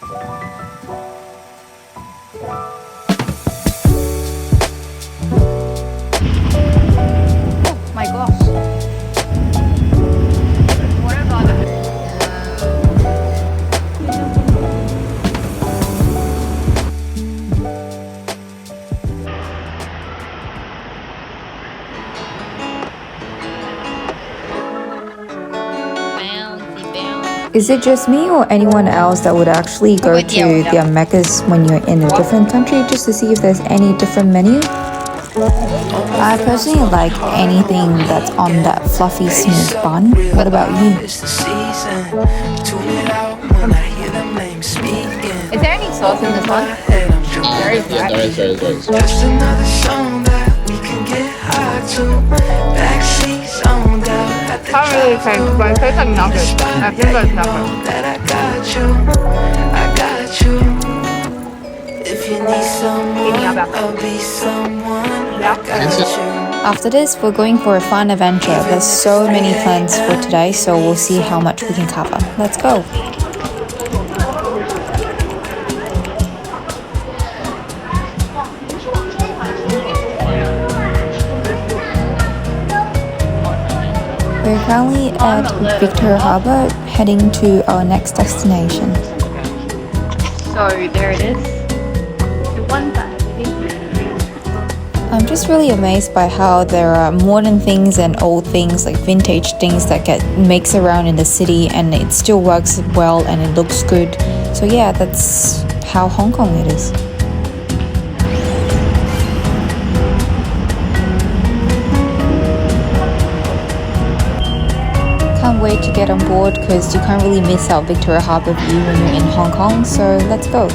My gosh. What about Is it just me or anyone else that would actually go to their Meccas when you're in a different country just to see if there's any different menu? I personally like anything that's on that fluffy smooth bun. What about you? Is there any sauce in this one? There is, right? There is. Just another song that we can get high to. Backseats on down at the Can't really taste, but it tastes like nuggets. I think that's nuggets. that I got you. If you need someone, I'll be someone. I got you. After this, we're going for a fun adventure. There's so many plans for today, so we'll see how much we can cover. Let's go! We're currently at Victoria Harbour, heading to our next destination. So there it is. The one that I'm just really amazed by how there are modern things and old things, like vintage things that get mixed around in the city, and it still works well and it looks good. So yeah, that's how Hong Kong it is. Can't wait to get on board because you can't really miss out Victoria Harbour view when you're in Hong Kong, so let's go.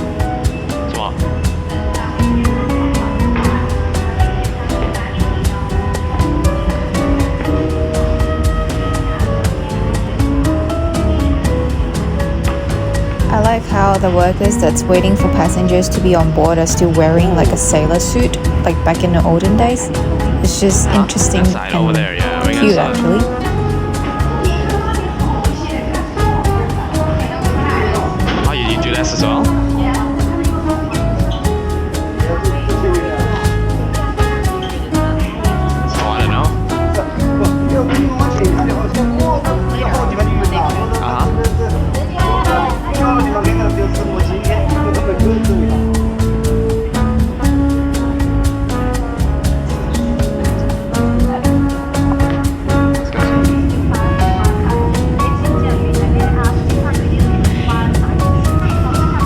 I like how the workers that's waiting for passengers to be on board are still wearing like a sailor suit, like back in the olden days. It's just interesting and cute actually. Oh, you do this as well? So I don't know.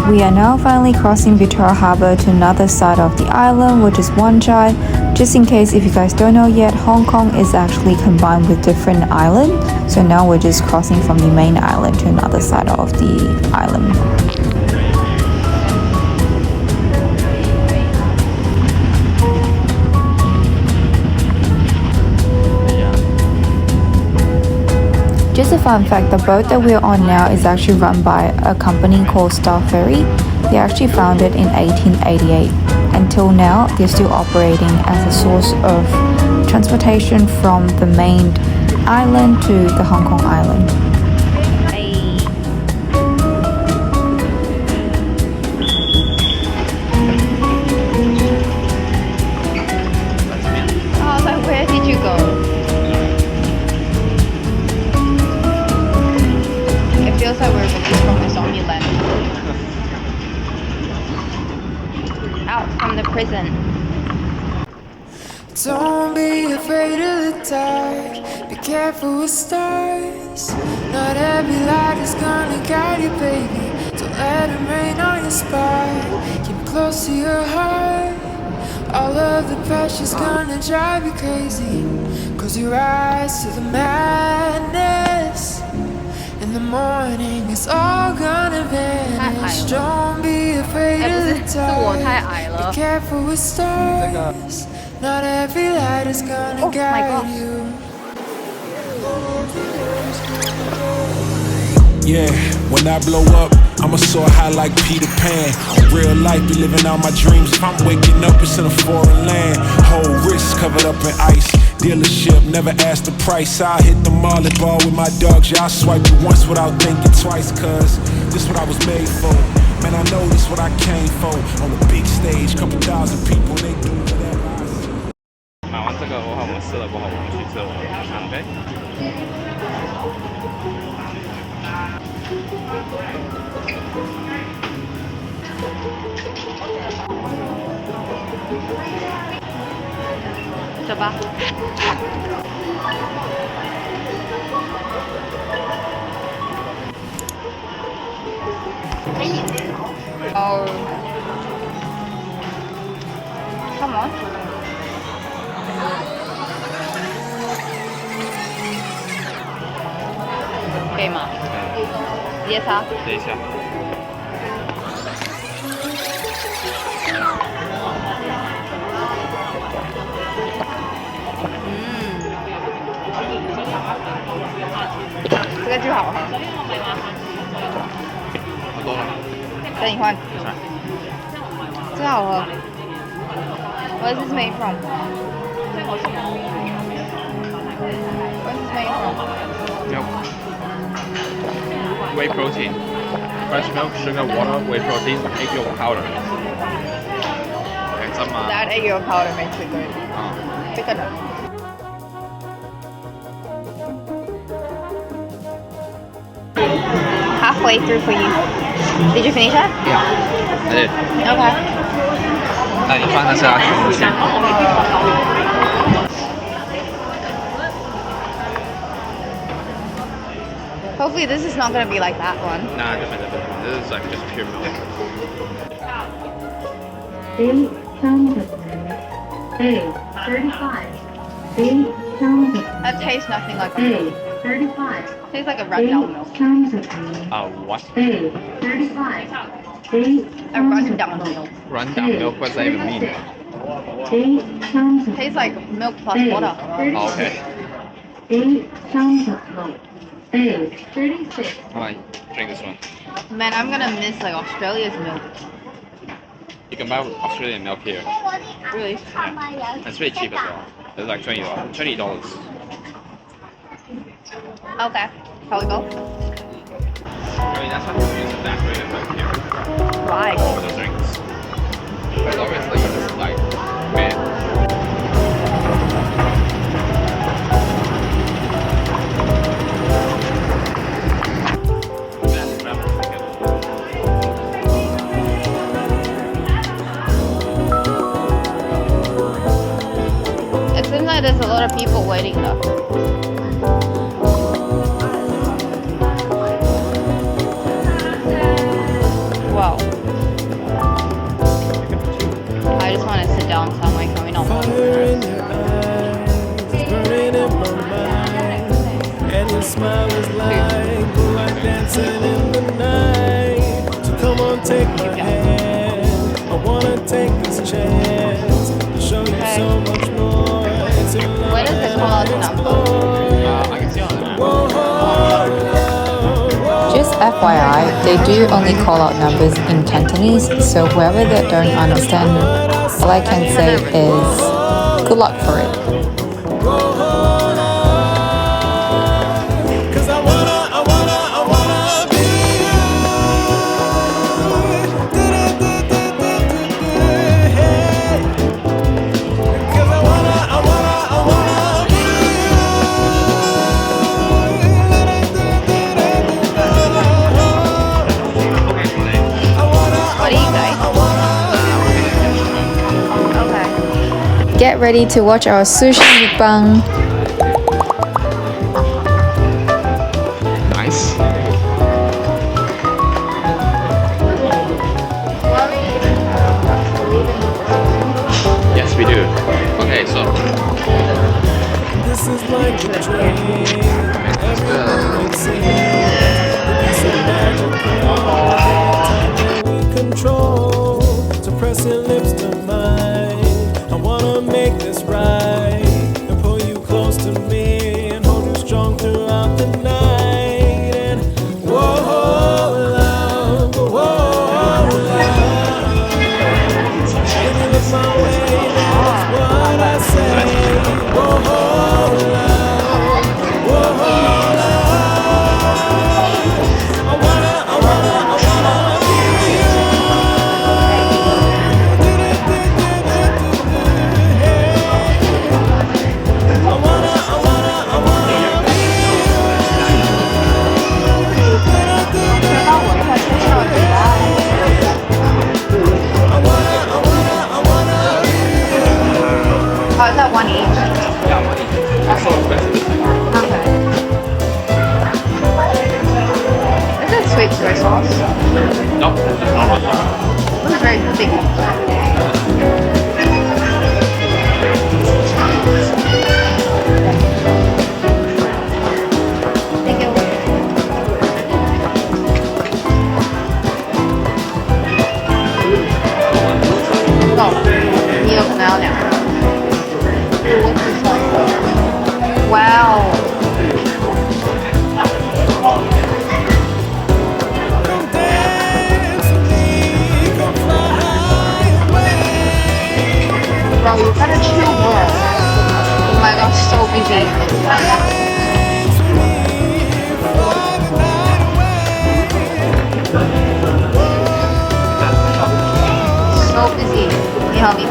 We are now finally crossing Victoria Harbour to another side of the island, which is Wan Chai. Just in case if you guys don't know yet, Hong Kong is actually combined with different islands. So now we're just crossing from the main island to another side of the island. Just a fun fact, the boat that we're on now is actually run by a company called Star Ferry. They actually founded in 1888. Until now, they're still operating as a source of transportation from the main island to the Hong Kong island. I was like, where did you go? It feels like we're released from the zombie land. Out from the prison. Don't be afraid of the dark. Be careful with stars. Not every light is gonna guide you, baby. Don't let it rain on your spark. Keep it close to your heart. All of the pressure's gonna drive you crazy. Close your eyes to the madness. In the morning, it's all gonna vanish. Don't be afraid of the dark. Be careful with stars. Not every light is gonna guide you. Yeah, when I blow up, I'ma soar high like Peter Pan. In real life, be living out my dreams. If I'm waking up, it's in a foreign land. Whole wrist covered up in ice. Dealership, never asked the price. I hit the mall and ball with my dogs. Yeah, I swiped it once without thinking twice, cause this what I was made for. Man, I know this what I came for. On the big stage, couple thousand people, they do whatever I say. 买完这个的话，我们吃了过后，我们去吃我们的餐呗。走吧。Oh. Come on. 可以吗？直接擦。等一下。这个就好。好多了。等你换。这个好喝。What is this made from? What's this made from? Milk. Whey protein. Fresh milk, sugar, water, whey protein, egg yolk powder. And some That egg yolk powder makes it good. Pick it up. Halfway through for you. Did you finish that? Yeah, I did. Okay. 那你放的是它全部馅。Hopefully this is not gonna be like that one. Nah, different. This is like just pure milk. That tastes nothing like milk. Tastes like a rundown milk. What? A rundown milk. Rundown milk? What does that even mean? Tastes like milk plus water. Oh, okay. Alright, drink this one. Man, I'm gonna miss like Australia's milk. You can buy Australian milk here. Really? Yeah. It's really cheap as well. It's like $20. $20. Okay. Shall we go? I mean, that's what you use the Australian milk here. Why? For the drinks. But obviously, it's like, man. It seems like there's a lot of people waiting though. Wow. I just want to sit down somewhere. Can we not move? Fire in your eyes, burning in my mind, and your smile is like moonlight dancing in the night. So come on, take my hand. I wanna take this chance to show you so much more. It's your love Where does it call out the number? I can see on the map. Just FYI, they do only call out numbers in Cantonese, so whoever that don't understand, all I can say is good luck for it. Cause I wanna be Cause I wanna be What do you guys? Okay. Get ready to watch our sushi mukbang. Nice. Yes, we do. Okay, so. This is like a dream. It's good. It's a magical time that we control. So press your lips to mine. I wanna make this right and pull you close to me and hold you strong throughout the night. And whoa, love, whoa, love. When you look my way, that's what I say. Whoa. thick. Thank you.你有可能要2个。Wow. Bro, you gotta chill, bro. Oh my gosh, so busy. So busy. 你好，你好。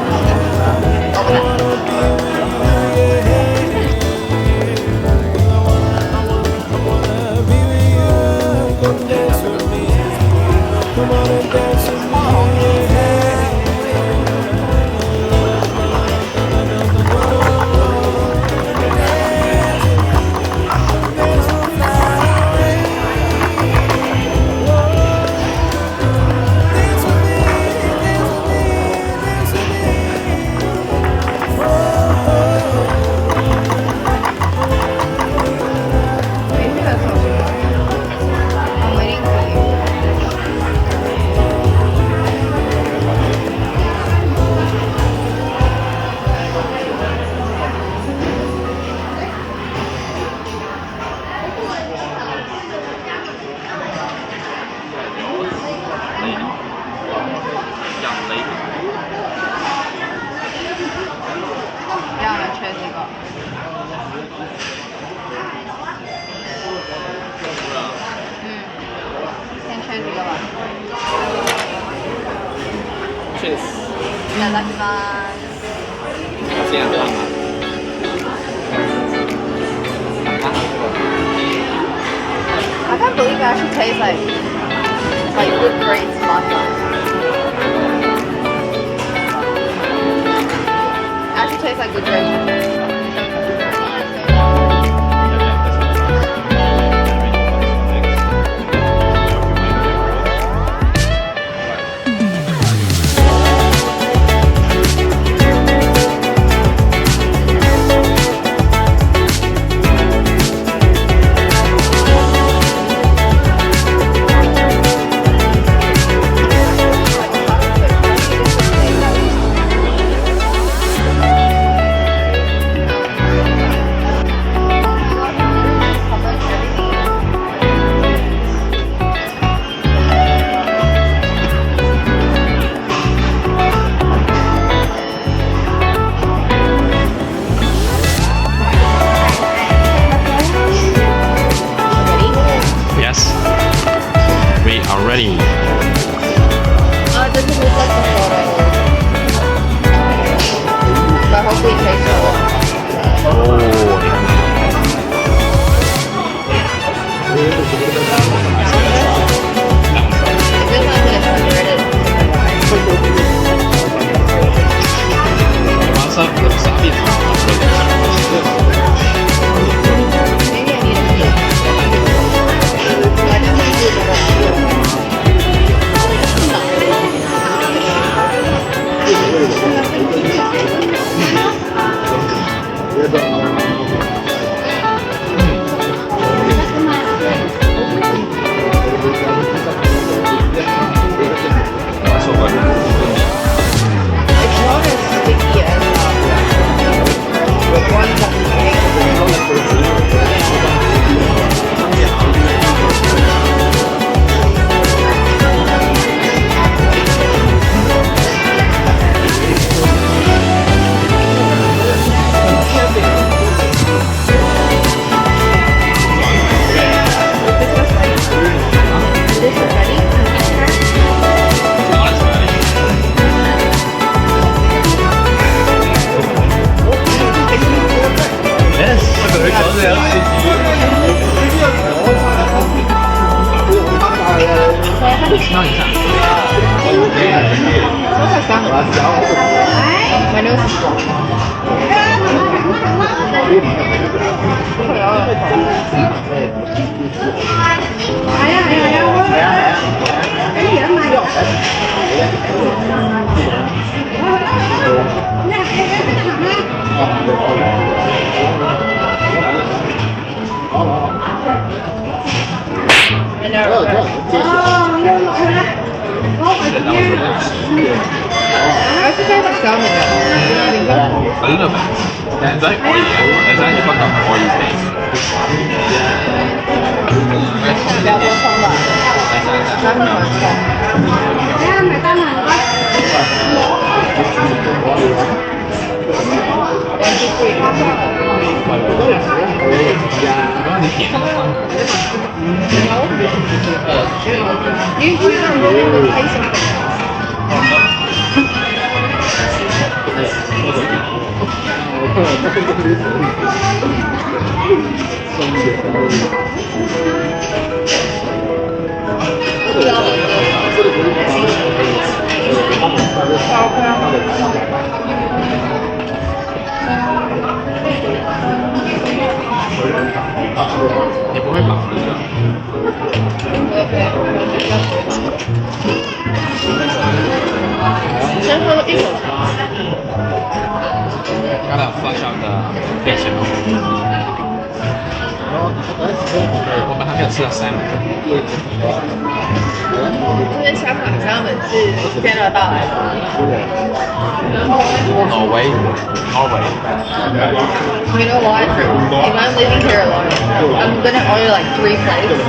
いただきます。这样烫吗？I can't believe it actually tastes like good grades matcha. Actually tastes like good grades. Ready. It doesn't look like the photo. But hopefully it tastes good. Oh, It feels like it's underrated. masa sabi Maybe I need a meal. I don't think it's not as sticky as the ones that we My nose is blocked. I should try like salmon though. A little bit. It's like oily. It's actually got an oily taste. 不要多葱吧，他很喜欢葱。买大碗吧。你点的话，因为去那儿那个开心。你不会饱的。先喝一口。它的发酵的变形。我们还没有吃到三文。这些香港沙门是加拿大来的。挪威。You know what? If I'm living here alone, I'm gonna order like 3 plates.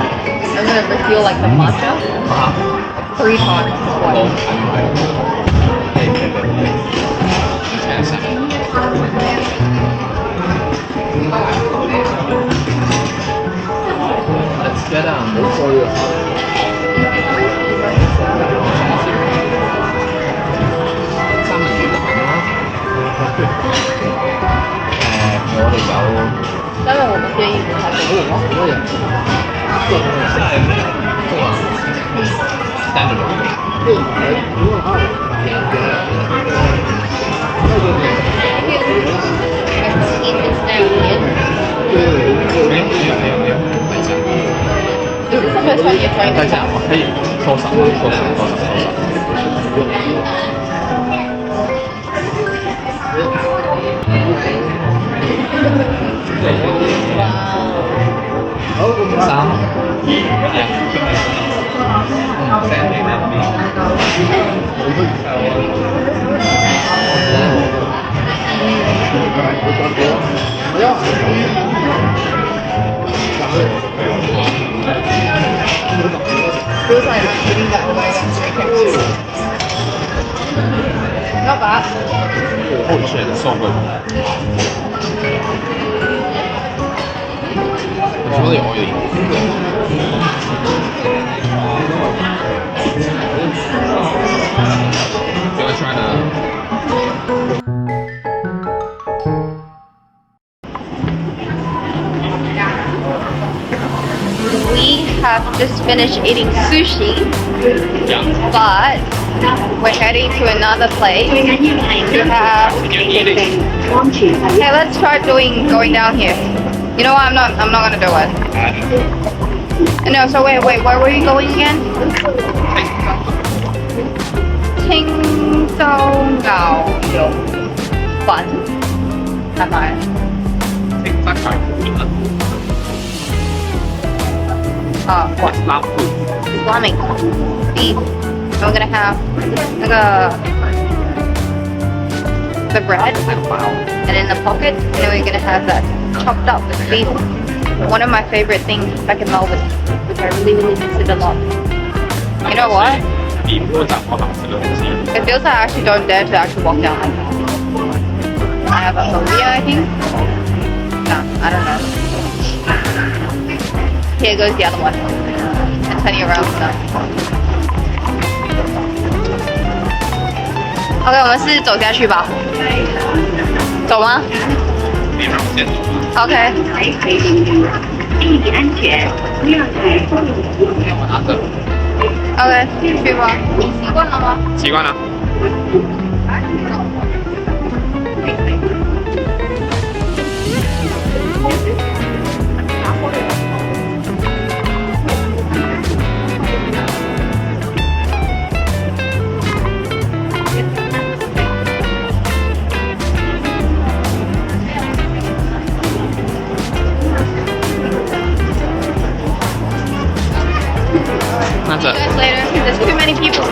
I'm gonna refill like the matcha 3 times. Let's get on. 三文魚啦。我哋有。当然我们建议不太多。这个算也算一个下，可以多少？Feels like I'm eating that way Not bad. Holy shit, it's so good. It's really oily. Gonna try to. We have just finished eating sushi, but we're heading to another place to have. Okay, let's try going down here. You know what? I'm not gonna do it. No, so wait, where were you going again? Ting Dong Gao Fun. Islamic beef. I'm gonna have the bread, and in the pocket, and then we're gonna have that chopped up with beef. One of my favorite things back in Melbourne, which I really miss it a lot. You know what? It feels like I actually don't dare to actually walk down like that. I have a phobia, I think. No, I don't know. Here goes the other one. And turning around now. OK， 我们是走下去吧？走吗？OK。注意安全，不要踩后轮。OK， 去吧。你习惯了吗？习惯了。下 See you guys later. There's too many people.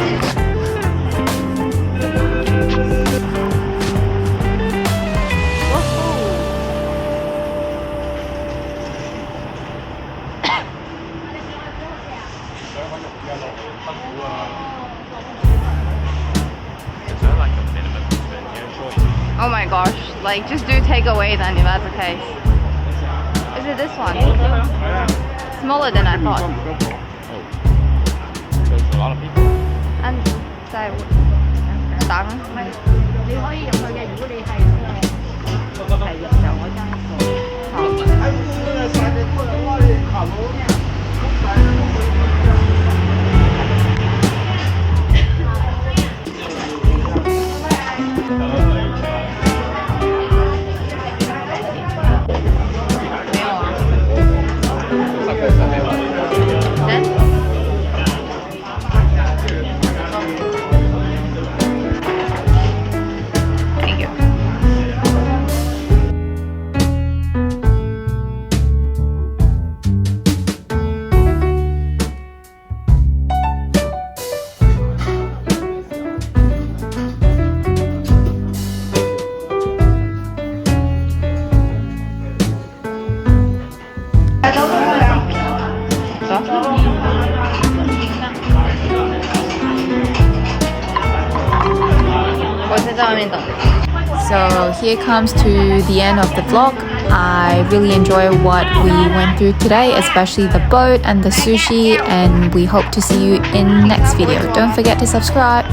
Is there like a minimum spend here? Surely. Oh my gosh, like just do takeaway then if that's the case. Is it this one? Smaller than I thought. Oh. There's a lot of people. And tại tặng Thank you. So here comes to the end of the vlog. I really enjoy what we went through today, especially the boat and the sushi, and we hope to see you in next video. Don't forget to subscribe.